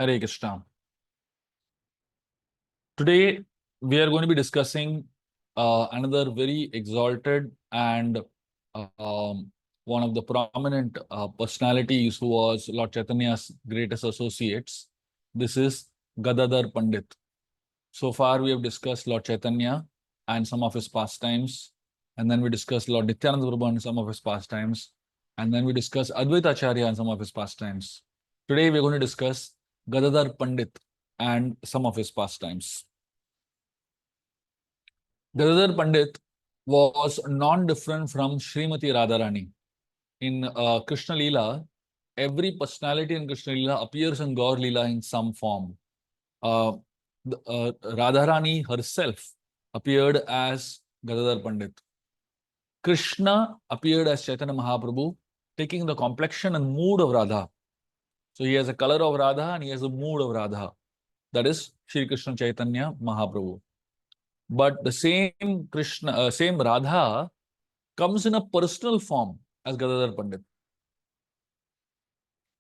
Hare Krishna. Today, we are going to be discussing another very exalted and one of the prominent personalities who was Lord Chaitanya's greatest associates. This is Gadadhar Pandit. So far, we have discussed Lord Chaitanya and some of his pastimes. And then we discussed Lord Nityananda Prabhu and some of his pastimes. And then we discussed Advaita Acharya and some of his pastimes. Today, we're going to discuss Gadadhar Pandit and some of his pastimes. Gadadhar Pandit was non-different from Srimati Radharani. In Krishna Lila, every personality in Krishna Lila appears in Gaur Lila in some form. Radharani herself appeared as Gadadhar Pandit. Krishna appeared as Chaitanya Mahaprabhu, taking the complexion and mood of Radha. So he has a color of Radha and he has a mood of Radha. That is Shri Krishna Chaitanya Mahaprabhu. But the same Krishna, same Radha comes in a personal form as Gadadhar Pandit.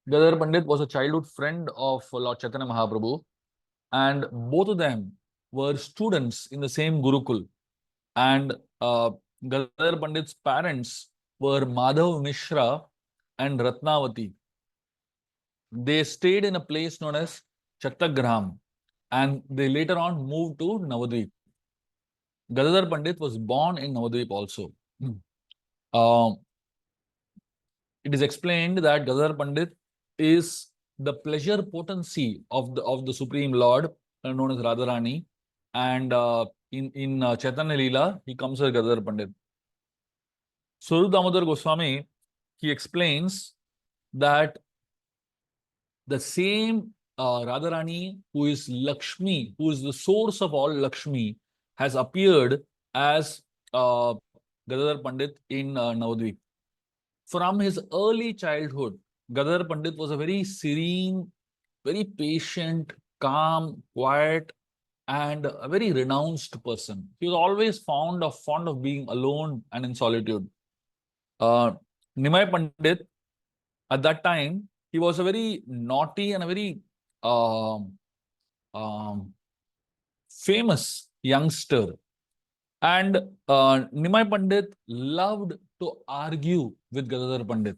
Gadadhar Pandit was a childhood friend of Lord Chaitanya Mahaprabhu, and both of them were students in the same Gurukul. And Gadadhar Pandit's parents were Madhav Mishra and Ratnavati. They stayed in a place known as Chattagram, and they later on moved to Navadvip. Gadadhar Pandit was born in Navadvip also. It is explained that Gadadhar Pandit is the pleasure potency of the Supreme Lord, known as Radharani, and in Chaitanya Leela, he comes as Gadadhar Pandit. Swarup Damodar Goswami, he explains that the same Radharani, who is Lakshmi, who is the source of all Lakshmi, has appeared as Gadadhar Pandit in Navadvip. From his early childhood, Gadadhar Pandit was a very serene, very patient, calm, quiet, and a very renounced person. He was always fond of being alone and in solitude. Nimai Pandit, at that time, he was a very naughty and a very famous youngster. And Nimai Pandit loved to argue with Gadadhar Pandit.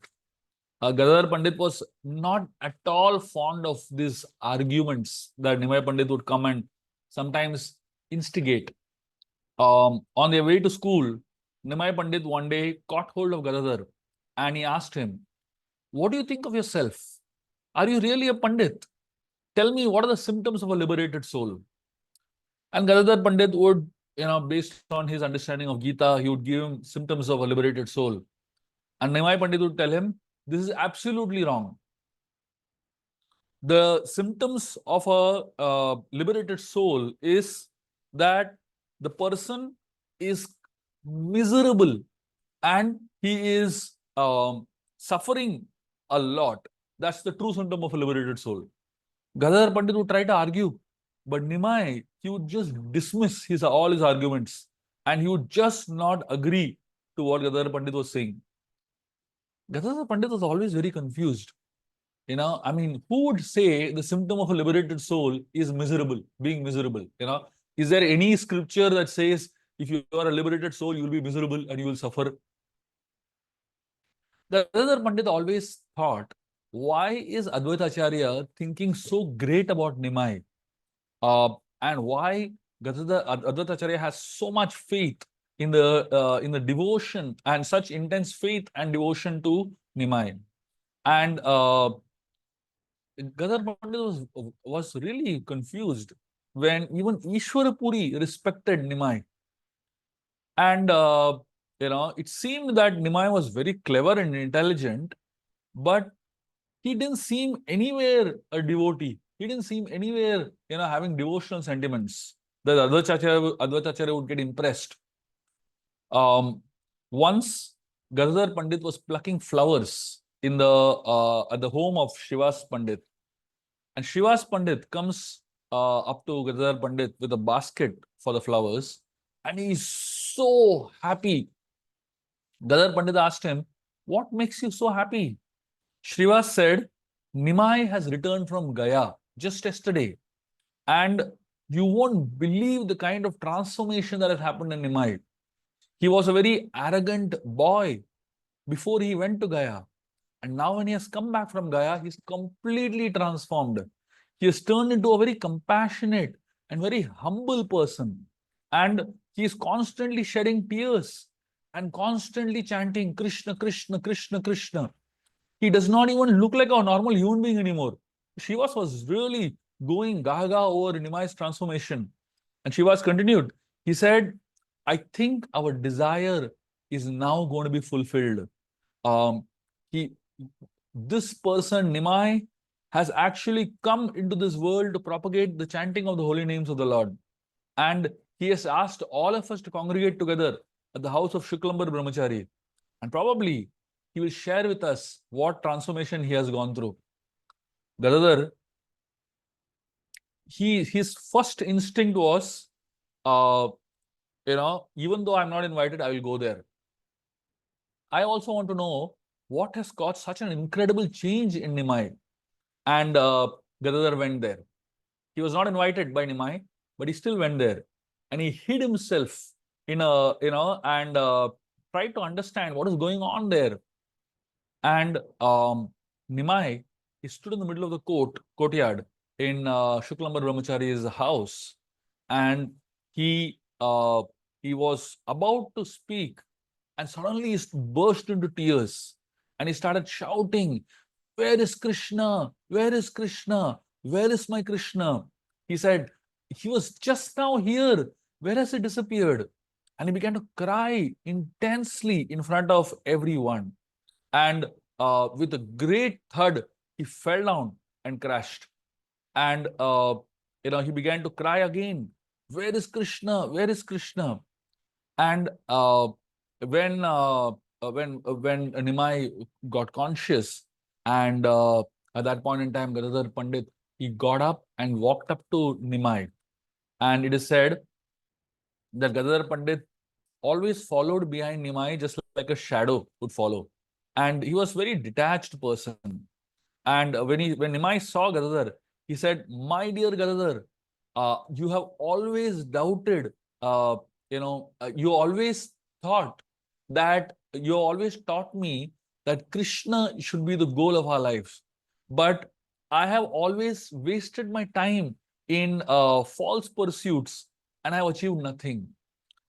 Gadadhar Pandit was not at all fond of these arguments that Nimai Pandit would come and sometimes instigate. On their way to school, Nimai Pandit one day caught hold of Gadadhar and he asked him, "What do you think of yourself? Are you really a Pandit? Tell me, what are the symptoms of a liberated soul?" And Gadadhar Pandit would, based on his understanding of Gita, he would give him symptoms of a liberated soul. And Nimai Pandit would tell him, "This is absolutely wrong. The symptoms of a liberated soul is that the person is miserable and he is suffering a lot. That's the true symptom of a liberated soul." Gadadhar Pandit would try to argue, but Nimai, he would just dismiss all his arguments and he would just not agree to what Gadadhar Pandit was saying. Gadadhar Pandit was always very confused. Who would say the symptom of a liberated soul is miserable, being miserable? Is there any scripture that says if you are a liberated soul, you will be miserable and you will suffer? Gadadhar Pandit always thought, why is Advaita Acharya thinking so great about Nimai? And why Advaita Acharya has so much faith in the devotion and such intense faith and devotion to Nimai? And Gadadhar Pandit was really confused when even Ishwara Puri respected Nimai. And it seemed that Nimai was very clever and intelligent, but he didn't seem anywhere a devotee. He didn't seem anywhere, having devotional sentiments that Advaita Acharya would get impressed. Once Gadadhar Pandit was plucking flowers at the home of Shivas Pandit, and Shivas Pandit comes up to Gadadhar Pandit with a basket for the flowers, and he's so happy. Gadadhar Pandit asked him, "What makes you so happy?" Shrivas said, "Nimai has returned from Gaya just yesterday. And you won't believe the kind of transformation that has happened in Nimai. He was a very arrogant boy before he went to Gaya. And now, when he has come back from Gaya, he's completely transformed. He has turned into a very compassionate and very humble person. And he is constantly shedding tears and constantly chanting Krishna, Krishna, Krishna, Krishna. He does not even look like a normal human being anymore. Shivas was really going gaga over Nimai's transformation. And Shivas continued. He said, I think our desire is now going to be fulfilled. Um, he, this person, Nimai, has actually come into this world to propagate the chanting of the holy names of the Lord. And he has asked all of us to congregate together at the house of Shuklambar Brahmachari. And probably he will share with us what transformation he has gone through. Gadadhar, his first instinct was, uh, even though I'm not invited, I will go there. I also want to know what has caused such an incredible change in Nimai. And Gadadhar went there. He was not invited by Nimai, but he still went there. And he hid himself in a, and tried to understand what is going on there. And Nimai, he stood in the middle of the courtyard in Shuklambar Brahmachari's house, and he uh, he was about to speak, and suddenly he burst into tears, and he started shouting, "Where is Krishna? Where is Krishna? Where is my Krishna?" He said, "He was just now here. Where has he disappeared?" And he began to cry intensely in front of everyone. And with a great thud, he fell down and crashed. And he began to cry again. Where is Krishna? Where is Krishna? And when Nimai got conscious, and at that point in time, Gadadhar Pandit, he got up and walked up to Nimai, and it is said that Gadadhar Pandit always followed behind Nimai just like a shadow would follow, and he was very detached person. And when Nimai saw Gadadhar, he said, "My dear Gadadhar, you have always doubted. You always thought that you always taught me that Krishna should be the goal of our lives, but I have always wasted my time in false pursuits, and I have achieved nothing."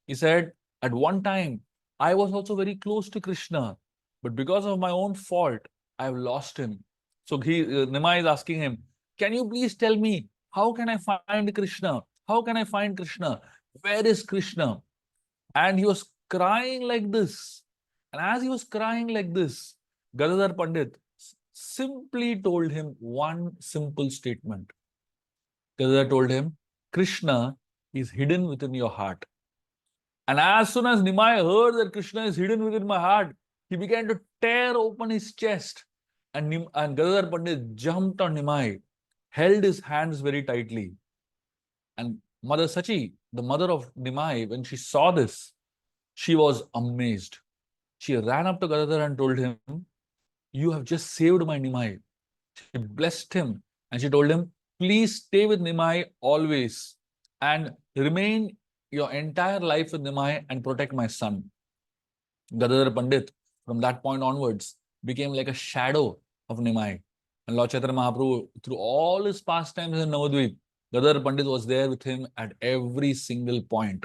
He said, "At one time, I was also very close to Krishna, but because of my own fault, I have lost him." So Nimai is asking him, "Can you please tell me, how can I find Krishna? How can I find Krishna? Where is Krishna?" And he was crying like this. And as he was crying like this, Gadadhar Pandit simply told him one simple statement. Gadadhar told him, "Krishna is hidden within your heart." And as soon as Nimai heard that Krishna is hidden within my heart, he began to tear open his chest. And Gadadhar Pandit jumped on Nimai, held his hands very tightly. And Mother Sachi, the mother of Nimai, when she saw this, she was amazed. She ran up to Gadadhar and told him, "You have just saved my Nimai." She blessed him and she told him, "Please stay with Nimai always and remain your entire life with Nimai and protect my son." Gadadhar Pandit, from that point onwards, became like a shadow of Nimai. And Lord Chaitanya Mahaprabhu, through all his pastimes in Navadvip, Gadadhar Pandit was there with him at every single point.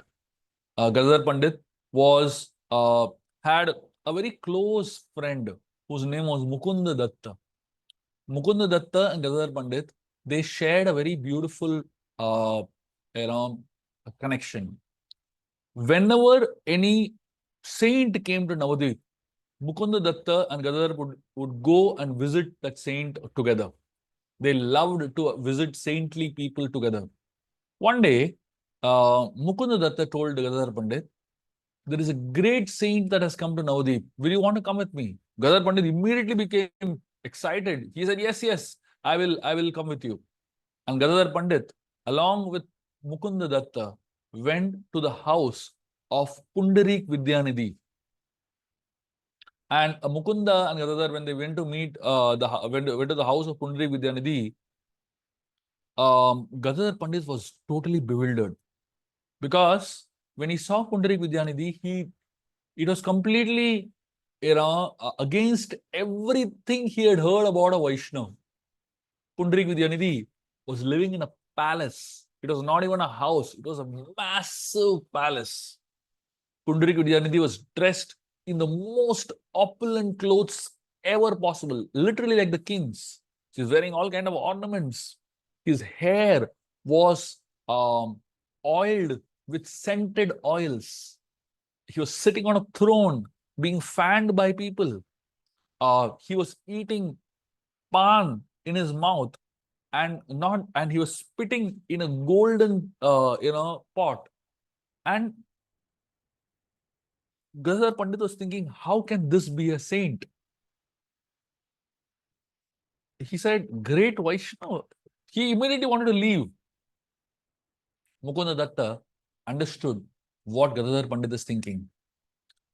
Gadadhar Pandit was had a very close friend whose name was Mukunda Datta. Mukunda Datta and Gadadhar Pandit, they shared a very beautiful uh, you know, connection. Whenever any saint came to Navadvip, Mukunda Datta and Gadadhar would go and visit that saint together. They loved to visit saintly people together. One day, Mukunda Datta told Gadadhar Pandit, "There is a great saint that has come to Navadvip. Will you want to come with me?" Gadadhar Pandit immediately became excited. He said, "Yes, yes, I will come with you." And Gadadhar Pandit, along with Mukunda Datta, went to the house of Pundarik Vidyanidhi. And Mukunda and Gadadhar, when they went to meet went to the house of Pundarik Vidyanidhi, Gadadhar Pandit was totally bewildered because when he saw Pundarik Vidyanidhi, it was completely against everything he had heard about a Vaishnav. Pundarik Vidyanidhi was living in a palace. It was not even a house, it was a massive palace. Pundarik Vidyanidhi was dressed in the most opulent clothes ever possible, literally like the kings. He was wearing all kind of ornaments. His hair was oiled with scented oils. He was sitting on a throne, being fanned by people. He was eating pan in his mouth, and he was spitting in a golden pot. And Gadadhar Pandit was thinking, how can this be a saint? He said, great Vaishnava. He immediately wanted to leave. Mukunda Datta understood what Gadadhar Pandit is thinking.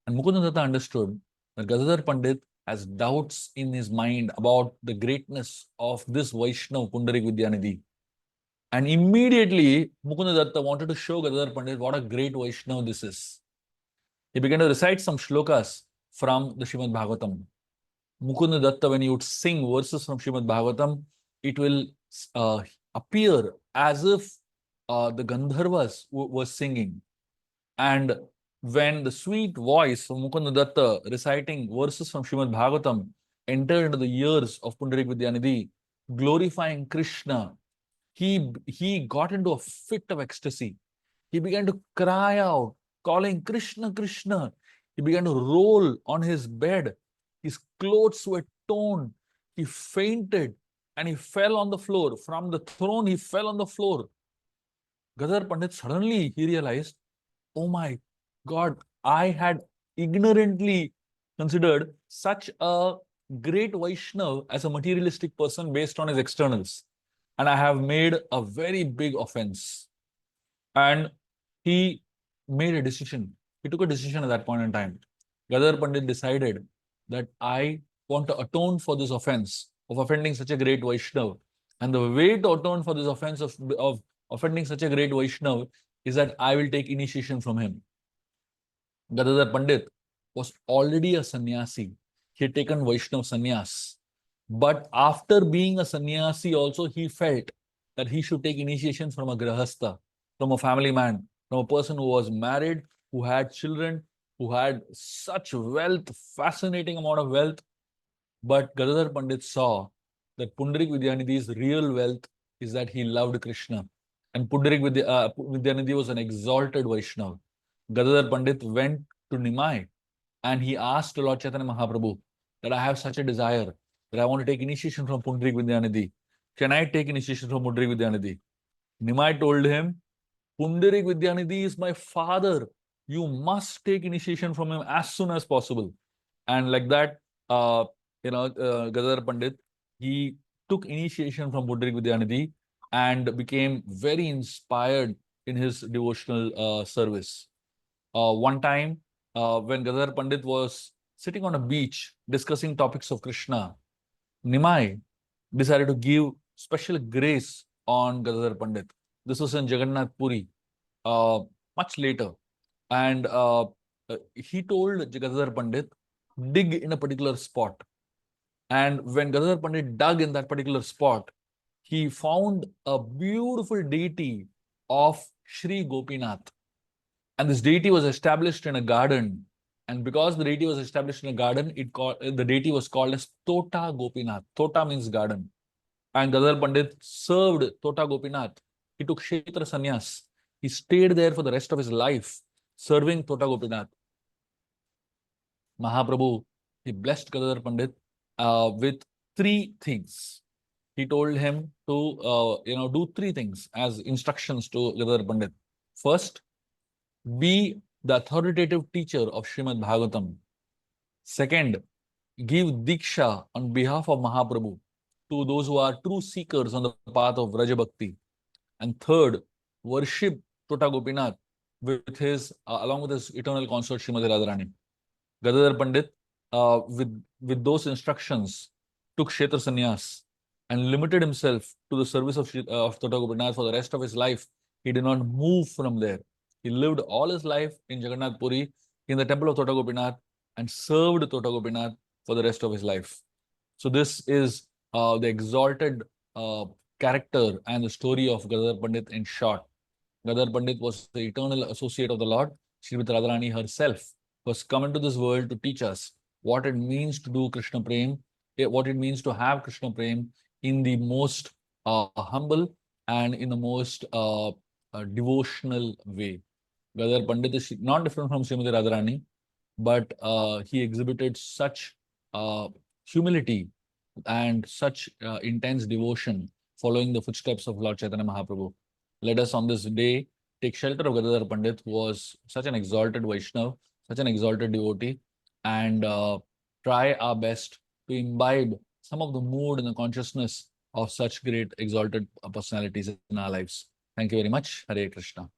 And Mukunda Datta understood that Gadadhar Pandit has doubts in his mind about the greatness of this Vaishnav Pundarik Vidyanidhi. And immediately, Mukunda Datta wanted to show Gadadhar Pandit what a great Vaishnav this is. He began to recite some shlokas from the Srimad Bhagavatam. Mukunda Datta, when he would sing verses from Srimad Bhagavatam, it will appear as if the Gandharvas were singing. And when the sweet voice of Mukunda Datta reciting verses from Srimad Bhagavatam entered into the ears of Pundarik Vidyanidhi, glorifying Krishna, he got into a fit of ecstasy. He began to cry out, calling Krishna, Krishna. He began to roll on his bed. His clothes were torn. He fainted and he fell on the floor. From the throne, he fell on the floor. Gadadhar Pandit suddenly he realized, oh my God, I had ignorantly considered such a great Vaishnav as a materialistic person based on his externals. And I have made a very big offense. And he made a decision. He took a decision at that point in time. Gadadhar Pandit decided that I want to atone for this offense of offending such a great Vaishnav. And the way to atone for this offense of offending such a great Vaishnav is that I will take initiation from him. Gadadhar Pandit was already a sannyasi. He had taken Vaishnav sannyas. But after being a sannyasi also, he felt that he should take initiation from a grahastha, from a family man, from a person who was married, who had children, who had such wealth, fascinating amount of wealth. But Gadadhar Pandit saw that Pundarik Vidyanidhi's real wealth is that he loved Krishna. And Pundarik Vidyanidhi was an exalted Vaishnav. Gadadhar Pandit went to Nimai and he asked Lord Chaitanya Mahaprabhu that I have such a desire that I want to take initiation from Pundarik Vidyanidhi. Can I take initiation from Pundarik Vidyanidhi? Nimai told him, Pundarik Vidyanidhi is my father. You must take initiation from him as soon as possible. And like that, Gadadhar Pandit, he took initiation from Pundarik Vidyanidhi and became very inspired in his devotional service. One time, when Gadadhar Pandit was sitting on a beach discussing topics of Krishna, Nimai decided to give special grace on Gadadhar Pandit. This was in Jagannath Puri, much later. And he told Gadadhar Pandit, dig in a particular spot. And when Gadadhar Pandit dug in that particular spot, he found a beautiful deity of Sri Gopinath. And this deity was established in a garden. And because the deity was established in a garden, the deity was called as Tota Gopinath. Tota means garden. And Gadadhar Pandit served Tota Gopinath. He took Kshetra Sannyas. He stayed there for the rest of his life, serving Tota Gopinath. Mahaprabhu, he blessed Gadadhar Pandit with three things. He told him to do three things as instructions to Gadadhar Pandit. First, be the authoritative teacher of Srimad Bhagavatam. Second, give Diksha on behalf of Mahaprabhu to those who are true seekers on the path of Vraja Bhakti. And third, worship Tota Gopinath with along with his eternal consort Srimati Radharani. Gadadhar Pandit, with those instructions, took Kshetra Sannyas and limited himself to the service of Tota Gopinath for the rest of his life. He did not move from there. He lived all his life in Jagannath Puri, in the temple of Tota Gopinath, and served Tota Gopinath for the rest of his life. So this is the exalted uh, character and the story of Gadadhar Pandit in short. Gadadhar Pandit was the eternal associate of the Lord. Srimati Radharani herself was come into this world to teach us what it means to do Krishna Prem, what it means to have Krishna Prem in the most humble and in the most devotional way. Gadadhar Pandit is not different from Srimati Radharani, but he exhibited such humility and such intense devotion following the footsteps of Lord Chaitanya Mahaprabhu. Let us on this day take shelter of Gadadhar Pandit, who was such an exalted Vaishnav, such an exalted devotee, and try our best to imbibe some of the mood and the consciousness of such great exalted personalities in our lives. Thank you very much. Hare Krishna.